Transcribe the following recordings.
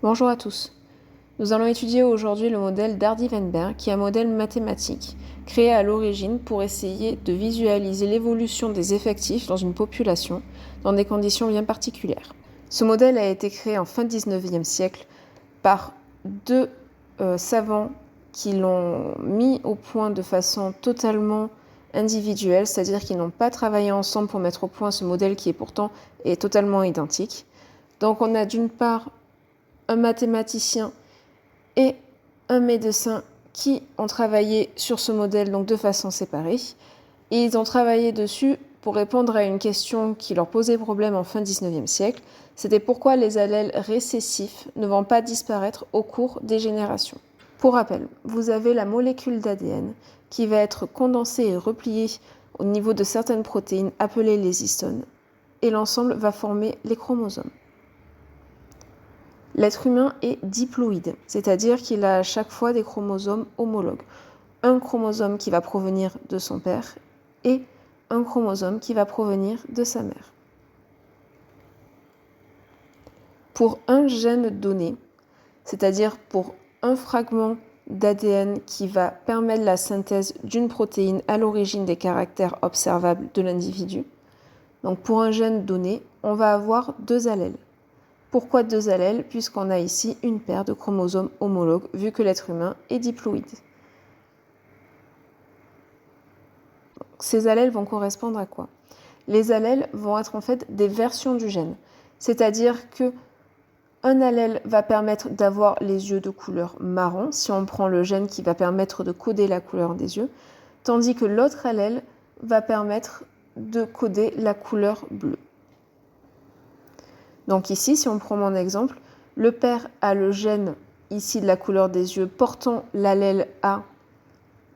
Bonjour à tous. Nous allons étudier aujourd'hui le modèle d'Hardy-Weinberg, qui est un modèle mathématique créé à l'origine pour essayer de visualiser l'évolution des effectifs dans une population dans des conditions bien particulières. Ce modèle a été créé en fin 19e siècle par deux savants qui l'ont mis au point de façon totalement individuelle, c'est-à-dire qu'ils n'ont pas travaillé ensemble pour mettre au point ce modèle qui pourtant est totalement identique. Donc on a d'une part un mathématicien et un médecin qui ont travaillé sur ce modèle donc de façon séparée. Et ils ont travaillé dessus pour répondre à une question qui leur posait problème en fin 19e siècle. C'était pourquoi les allèles récessifs ne vont pas disparaître au cours des générations. Pour rappel, vous avez la molécule d'ADN qui va être condensée et repliée au niveau de certaines protéines appelées les histones, et l'ensemble va former les chromosomes. L'être humain est diploïde, c'est-à-dire qu'il a à chaque fois des chromosomes homologues. Un chromosome qui va provenir de son père et un chromosome qui va provenir de sa mère. Pour un gène donné, c'est-à-dire pour un fragment d'ADN qui va permettre la synthèse d'une protéine à l'origine des caractères observables de l'individu, donc pour un gène donné, on va avoir deux allèles. Pourquoi deux allèles? Puisqu'on a ici une paire de chromosomes homologues, vu que l'être humain est diploïde. Ces allèles vont correspondre à quoi? Les allèles vont être en fait des versions du gène. C'est-à-dire que un allèle va permettre d'avoir les yeux de couleur marron, si on prend le gène qui va permettre de coder la couleur des yeux, tandis que l'autre allèle va permettre de coder la couleur bleue. Donc ici, si on prend mon exemple, le père a le gène ici de la couleur des yeux portant l'allèle A,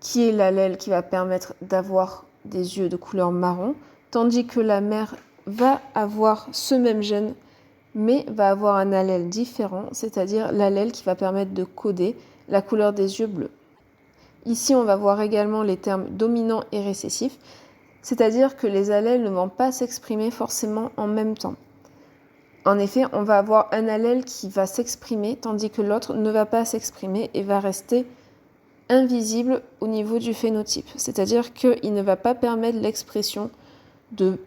qui est l'allèle qui va permettre d'avoir des yeux de couleur marron, tandis que la mère va avoir ce même gène, mais va avoir un allèle différent, c'est-à-dire l'allèle qui va permettre de coder la couleur des yeux bleus. Ici, on va voir également les termes dominant et récessif, c'est-à-dire que les allèles ne vont pas s'exprimer forcément en même temps. En effet, on va avoir un allèle qui va s'exprimer, tandis que l'autre ne va pas s'exprimer et va rester invisible au niveau du phénotype. C'est-à-dire qu'il ne va pas permettre l'expression de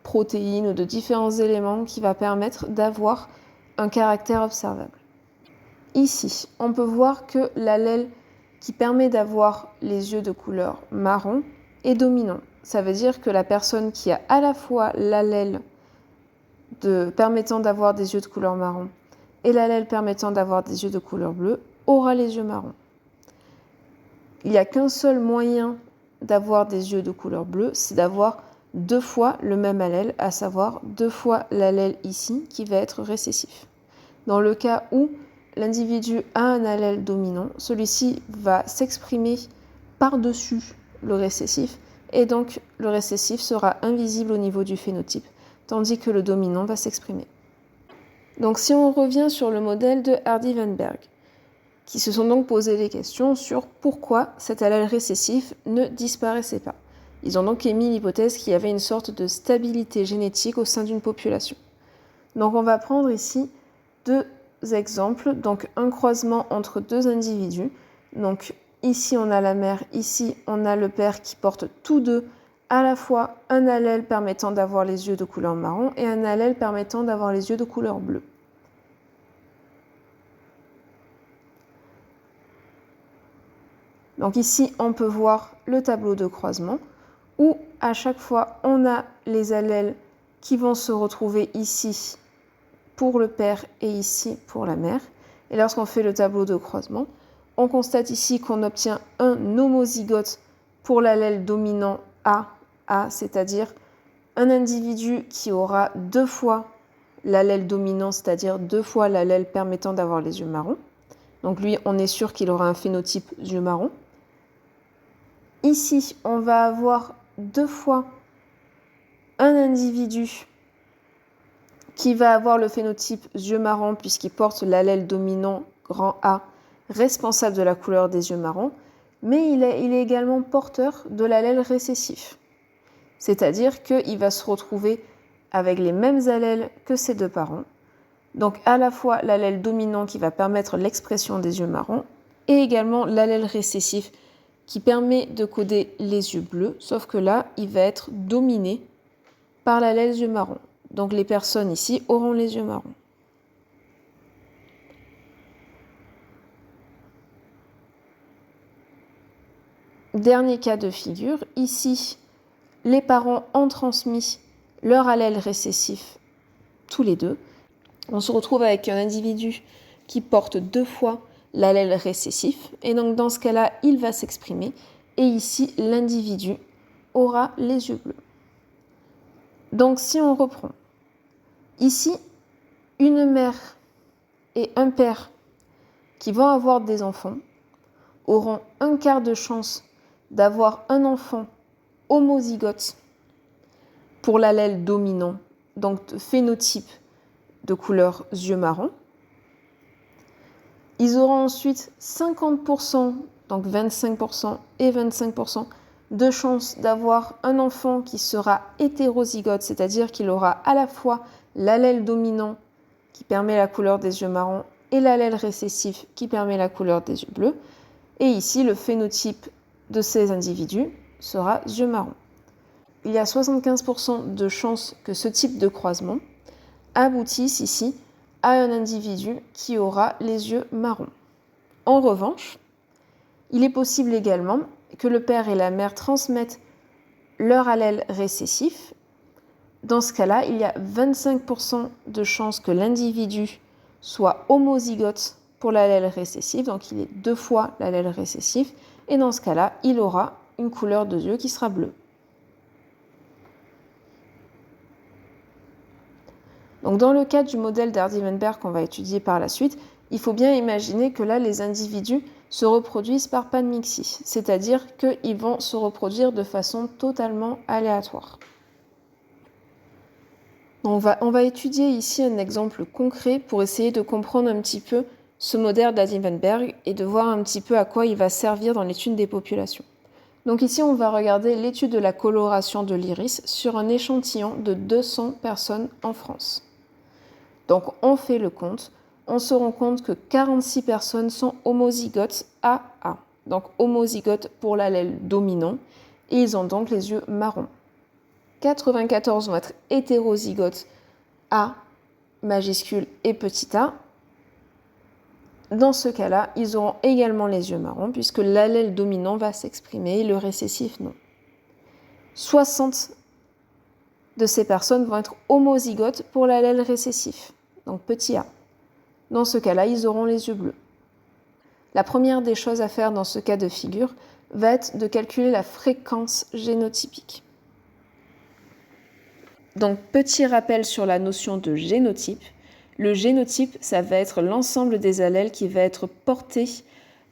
protéines ou de différents éléments qui va permettre d'avoir un caractère observable. Ici, on peut voir que l'allèle qui permet d'avoir les yeux de couleur marron est dominant. Ça veut dire que la personne qui a à la fois l'allèle permettant d'avoir des yeux de couleur marron et l'allèle permettant d'avoir des yeux de couleur bleue aura les yeux marrons. Il n'y a qu'un seul moyen d'avoir des yeux de couleur bleue, c'est d'avoir deux fois le même allèle, à savoir deux fois l'allèle ici qui va être récessif. Dans le cas où l'individu a un allèle dominant, celui-ci va s'exprimer par-dessus le récessif et donc le récessif sera invisible au niveau du phénotype, tandis que le dominant va s'exprimer. Donc si on revient sur le modèle de Hardy-Weinberg, qui se sont donc posé des questions sur pourquoi cet allèle récessif ne disparaissait pas. Ils ont donc émis l'hypothèse qu'il y avait une sorte de stabilité génétique au sein d'une population. Donc on va prendre ici deux exemples, donc un croisement entre deux individus. Donc ici on a la mère, ici on a le père qui portent tous deux à la fois un allèle permettant d'avoir les yeux de couleur marron et un allèle permettant d'avoir les yeux de couleur bleue. Donc ici, on peut voir le tableau de croisement où à chaque fois, on a les allèles qui vont se retrouver ici pour le père et ici pour la mère. Et lorsqu'on fait le tableau de croisement, on constate ici qu'on obtient un homozygote pour l'allèle dominant A, c'est-à-dire un individu qui aura deux fois l'allèle dominant, c'est-à-dire deux fois l'allèle permettant d'avoir les yeux marrons. Donc lui, on est sûr qu'il aura un phénotype yeux marrons. Ici, on va avoir deux fois un individu qui va avoir le phénotype yeux marrons puisqu'il porte l'allèle dominant grand A responsable de la couleur des yeux marrons, mais il est également porteur de l'allèle récessif. C'est-à-dire qu'il va se retrouver avec les mêmes allèles que ses deux parents, Donc à la fois l'allèle dominant qui va permettre l'expression des yeux marrons et également l'allèle récessif qui permet de coder les yeux bleus, sauf que là, il va être dominé par l'allèle yeux marrons. Donc les personnes ici auront les yeux marrons. Dernier cas de figure, ici, les parents ont transmis leur allèle récessif tous les deux. On se retrouve avec un individu qui porte 2 fois l'allèle récessif, et donc dans ce cas-là, il va s'exprimer, et ici, l'individu aura les yeux bleus. Donc si on reprend, ici, une mère et un père qui vont avoir des enfants auront 1/4 de chance d'avoir un enfant homozygote pour l'allèle dominant, donc phénotype de couleur yeux marrons. Ils auront ensuite 50%, donc 25% et 25% de chance d'avoir un enfant qui sera hétérozygote, c'est-à-dire qu'il aura à la fois l'allèle dominant qui permet la couleur des yeux marrons et l'allèle récessif qui permet la couleur des yeux bleus. Et ici, le phénotype de ces individus sera yeux marrons. Il y a 75% de chances que ce type de croisement aboutisse ici à un individu qui aura les yeux marrons. En revanche, il est possible également que le père et la mère transmettent leur allèle récessif. Dans ce cas-là, il y a 25% de chances que l'individu soit homozygote pour l'allèle récessif, donc il est 2 fois l'allèle récessif, et dans ce cas-là, il aura une couleur de yeux qui sera bleue. Donc dans le cas du modèle d'Hardy-Weinberg qu'on va étudier par la suite, il faut bien imaginer que là, les individus se reproduisent par panmixie, c'est-à-dire qu'ils vont se reproduire de façon totalement aléatoire. On va étudier ici un exemple concret pour essayer de comprendre un petit peu ce modèle d'Hardy-Weinberg et de voir un petit peu à quoi il va servir dans l'étude des populations. Donc ici, on va regarder l'étude de la coloration de l'iris sur un échantillon de 200 personnes en France. Donc on fait le compte, on se rend compte que 46 personnes sont homozygotes AA, donc homozygotes pour l'allèle dominant, et ils ont donc les yeux marrons. 94 vont être hétérozygotes A majuscule et petit a. Dans ce cas-là, ils auront également les yeux marrons puisque l'allèle dominant va s'exprimer et le récessif non. 60 de ces personnes vont être homozygotes pour l'allèle récessif, donc petit a. Dans ce cas-là, ils auront les yeux bleus. La première des choses à faire dans ce cas de figure va être de calculer la fréquence génotypique. Donc, petit rappel sur la notion de génotype. Le génotype, ça va être l'ensemble des allèles qui va être porté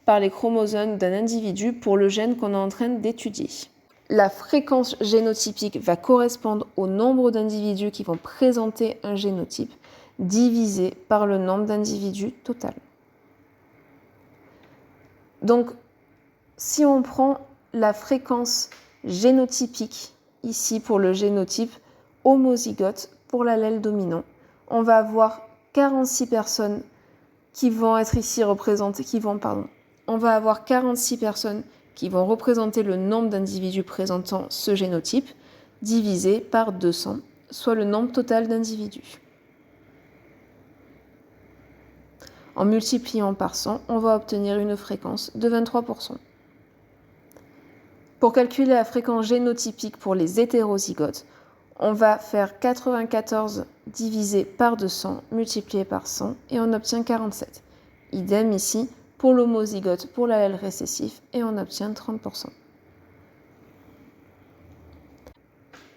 par les chromosomes d'un individu pour le gène qu'on est en train d'étudier. La fréquence génotypique va correspondre au nombre d'individus qui vont présenter un génotype divisé par le nombre d'individus total. Donc, si on prend la fréquence génotypique, ici pour le génotype homozygote pour l'allèle dominant, on va avoir 46 personnes qui vont être ici représentées, on va avoir 46 personnes qui vont représenter le nombre d'individus présentant ce génotype divisé par 200, soit le nombre total d'individus. En multipliant par 100, on va obtenir une fréquence de 23%. Pour calculer la fréquence génotypique pour les hétérozygotes, on va faire 94 divisé par 200 multiplié par 100 et on obtient 47. Idem ici pour l'homozygote pour l'allèle récessif et on obtient 30%.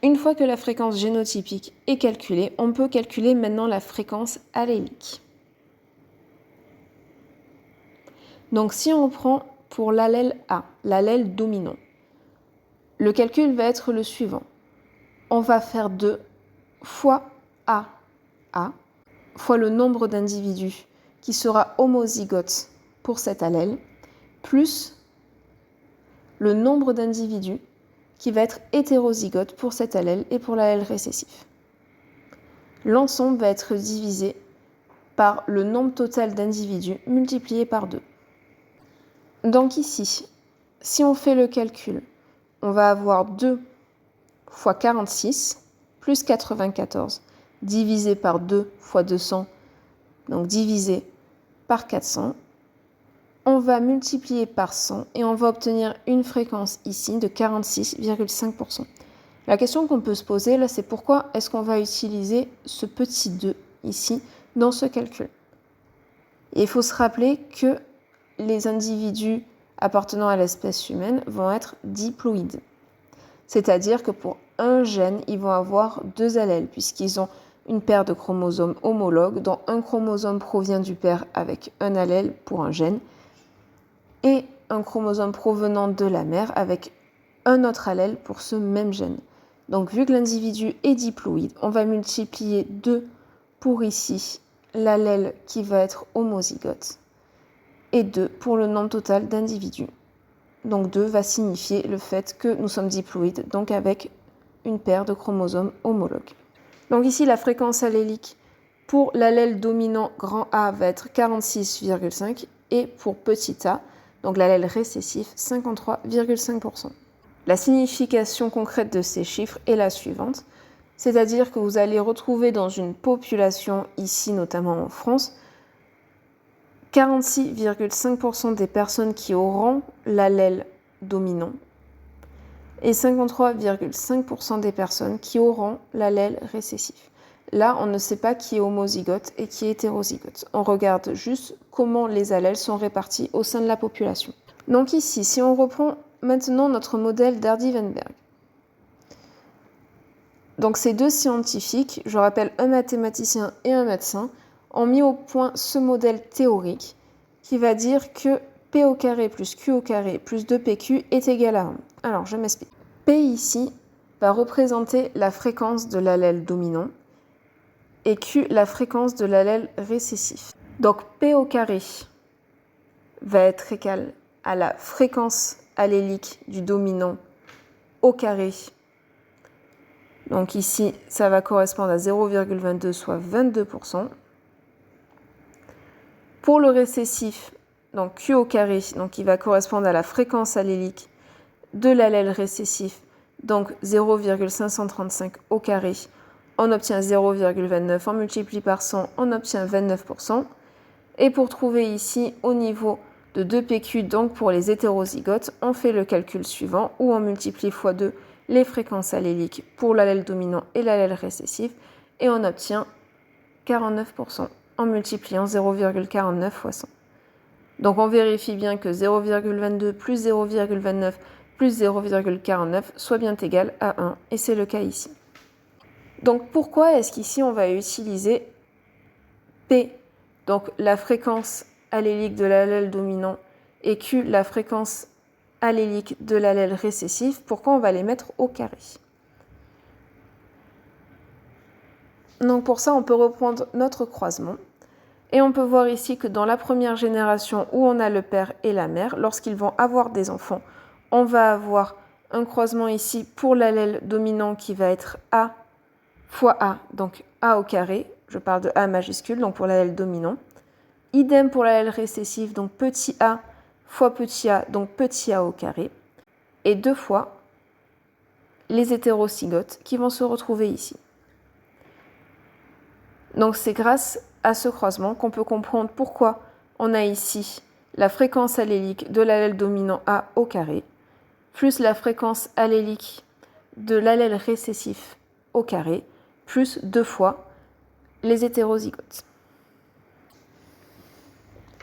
Une fois que la fréquence génotypique est calculée, on peut calculer maintenant la fréquence allélique. Donc si on prend pour l'allèle A, l'allèle dominant, le calcul va être le suivant. On va faire 2 fois A fois le nombre d'individus qui sera homozygote pour cet allèle, plus le nombre d'individus qui va être hétérozygote pour cet allèle et pour l'allèle récessif. L'ensemble va être divisé par le nombre total d'individus multiplié par 2. Donc ici, si on fait le calcul, on va avoir 2 fois 46 plus 94 divisé par 2 fois 200, donc divisé par 400. On va multiplier par 100 et on va obtenir une fréquence ici de 46,5%. La question qu'on peut se poser là, c'est pourquoi est-ce qu'on va utiliser ce petit 2 ici dans ce calcul. Et il faut se rappeler que les individus appartenant à l'espèce humaine vont être diploïdes. C'est-à-dire que pour un gène, ils vont avoir 2 allèles puisqu'ils ont une paire de chromosomes homologues dont un chromosome provient du père avec un allèle pour un gène et un chromosome provenant de la mère avec un autre allèle pour ce même gène. Donc vu que l'individu est diploïde, on va multiplier 2 pour ici l'allèle qui va être homozygote et 2 pour le nombre total d'individus. Donc 2 va signifier le fait que nous sommes diploïdes, donc avec une paire de chromosomes homologues. Donc ici la fréquence allélique pour l'allèle dominant grand A va être 46,5 et pour petit a, donc l'allèle récessif, 53,5%. La signification concrète de ces chiffres est la suivante, c'est-à-dire que vous allez retrouver dans une population, ici notamment en France, 46,5% des personnes qui auront l'allèle dominant et 53,5% des personnes qui auront l'allèle récessif. Là, on ne sait pas qui est homozygote et qui est hétérozygote. On regarde juste comment les allèles sont répartis au sein de la population. Donc ici, si on reprend maintenant notre modèle d'Hardy-Weinberg. Donc ces deux scientifiques, je rappelle un mathématicien et un médecin, ont mis au point ce modèle théorique qui va dire que P au carré plus Q au carré plus 2PQ est égal à 1. Alors je m'explique. P ici va représenter la fréquence de l'allèle dominant et Q la fréquence de l'allèle récessif. Donc P au carré va être égal à la fréquence allélique du dominant au carré. Donc ici, ça va correspondre à 0,22, soit 22%. Pour le récessif, donc Q au carré, donc il va correspondre à la fréquence allélique de l'allèle récessif, donc 0,535 au carré. On obtient 0,29, on multiplie par 100, on obtient 29%. Et pour trouver ici, au niveau de 2PQ, donc pour les hétérozygotes, on fait le calcul suivant, où on multiplie x 2 les fréquences alléliques pour l'allèle dominant et l'allèle récessif, et on obtient 49% en multipliant 0,49 x 100. Donc on vérifie bien que 0,22 plus 0,29 plus 0,49 soit bien égal à 1, et c'est le cas ici. Donc pourquoi est-ce qu'ici on va utiliser P, donc la fréquence allélique de l'allèle dominant, et Q, la fréquence allélique de l'allèle récessif, pourquoi on va les mettre au carré? Donc pour ça, on peut reprendre notre croisement. Et on peut voir ici que dans la première génération où on a le père et la mère, lorsqu'ils vont avoir des enfants, on va avoir un croisement ici pour l'allèle dominant qui va être A fois A, donc A au carré. Je parle de A majuscule, donc pour l'allèle dominant. Idem pour l'allèle récessif, donc petit a fois petit a, donc petit a au carré. Et 2 fois les hétérozygotes qui vont se retrouver ici. Donc c'est grâce à ce croisement qu'on peut comprendre pourquoi on a ici la fréquence allélique de l'allèle dominant A au carré, plus la fréquence allélique de l'allèle récessif au carré, plus 2 fois les hétérozygotes.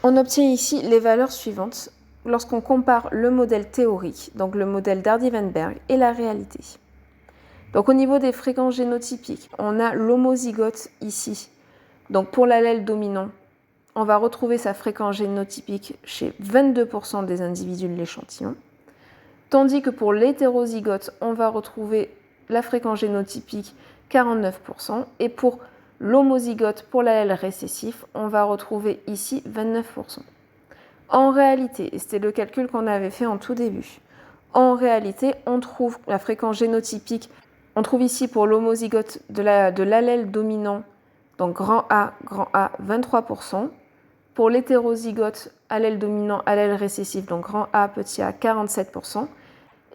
On obtient ici les valeurs suivantes lorsqu'on compare le modèle théorique, donc le modèle d'Hardy-Weinberg, et la réalité. Donc au niveau des fréquences génotypiques, on a l'homozygote ici. Donc pour l'allèle dominant, on va retrouver sa fréquence génotypique chez 22% des individus de l'échantillon, tandis que pour l'hétérozygote, on va retrouver la fréquence génotypique 49%, et pour l'homozygote pour l'allèle récessif, on va retrouver ici 29%. En réalité, et c'était le calcul qu'on avait fait en tout début, en réalité, on trouve la fréquence génotypique, on trouve ici pour l'homozygote de l'allèle dominant, Donc grand A, 23%. Pour l'hétérozygote, allèle dominant, allèle récessif, donc grand A, petit a, 47%.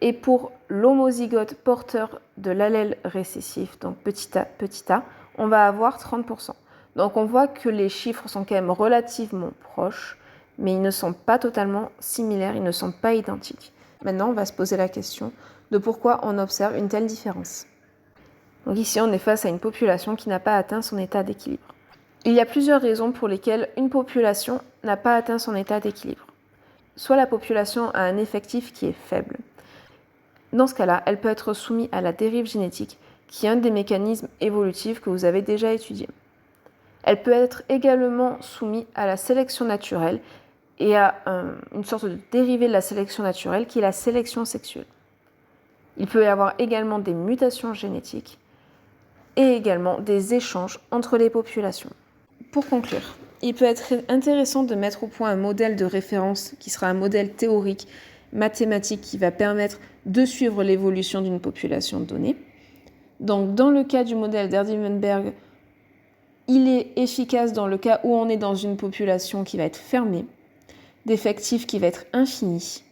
Et pour l'homozygote porteur de l'allèle récessif, donc petit a, on va avoir 30%. Donc on voit que les chiffres sont quand même relativement proches, mais ils ne sont pas totalement similaires, ils ne sont pas identiques. Maintenant, on va se poser la question de pourquoi on observe une telle différence. Donc ici, on est face à une population qui n'a pas atteint son état d'équilibre. Il y a plusieurs raisons pour lesquelles une population n'a pas atteint son état d'équilibre. Soit la population a un effectif qui est faible. Dans ce cas-là, elle peut être soumise à la dérive génétique, qui est un des mécanismes évolutifs que vous avez déjà étudiés. Elle peut être également soumise à la sélection naturelle et à une sorte de dérivé de la sélection naturelle qui est la sélection sexuelle. Il peut y avoir également des mutations génétiques et également des échanges entre les populations. Pour conclure, il peut être intéressant de mettre au point un modèle de référence qui sera un modèle théorique, mathématique, qui va permettre de suivre l'évolution d'une population donnée. Donc, dans le cas du modèle d'Hardy-Weinberg, il est efficace dans le cas où on est dans une population qui va être fermée, d'effectifs qui va être infini,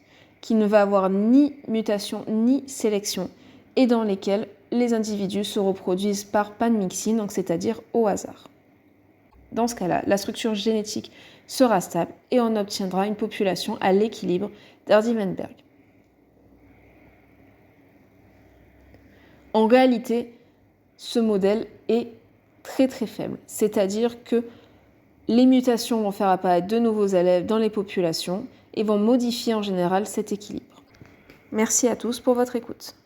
qui ne va avoir ni mutation ni sélection, et dans lesquels les individus se reproduisent par panmixing, donc c'est-à-dire au hasard. Dans ce cas-là, la structure génétique sera stable et on obtiendra une population à l'équilibre d'Hardy-Weinberg. En réalité, ce modèle est très très faible, c'est-à-dire que les mutations vont faire apparaître de nouveaux élèves dans les populations et vont modifier en général cet équilibre. Merci à tous pour votre écoute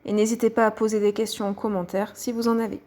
et n'hésitez pas à poser des questions en commentaire si vous en avez.